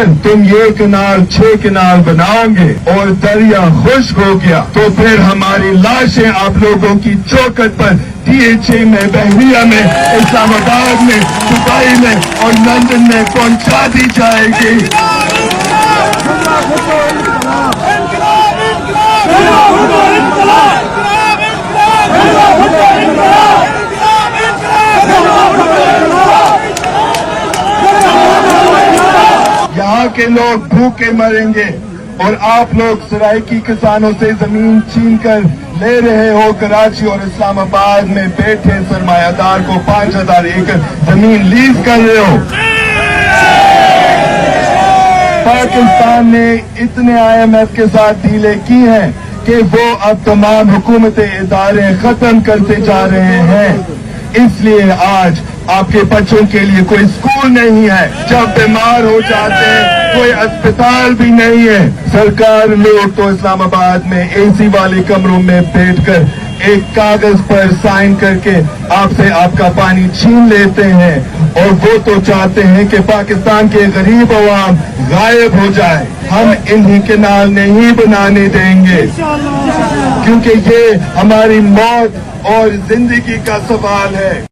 अगर तुम ये कनाल 6 कनाल बनाओगे और दरिया खुश्क हो गया तो फिर हमारी लाशें आप लोगों की चौखट पर DHA में, बहरिया में, इस्लामाबाद में, दुबई में और लंदन में पहुंचा दी जाएगी। यहाँ के लोग भूखे मरेंगे और आप लोग सराइकी किसानों से जमीन छीन कर ले रहे हो। कराची और इस्लामाबाद में बैठे सरमायादार को 5,000 एकड़ जमीन लीज कर रहे हो। पाकिस्तान ने इतने IMF के साथ डीलें की हैं कि वो अब तमाम हुकूमती इदारे खत्म करते जा रहे हैं। इसलिए आज आपके बच्चों के लिए कोई स्कूल नहीं है, जब बीमार हो जाते हैं कोई अस्पताल भी नहीं है। सरकार लोग तो इस्लामाबाद में AC वाले कमरों में बैठकर एक कागज पर साइन करके आपसे आपका पानी छीन लेते हैं और वो तो चाहते हैं कि पाकिस्तान के गरीब अवाम गायब हो जाए। हम इन्हीं कैनाल नहीं बनाने देंगे क्योंकि ये हमारी मौत और जिंदगी का सवाल है।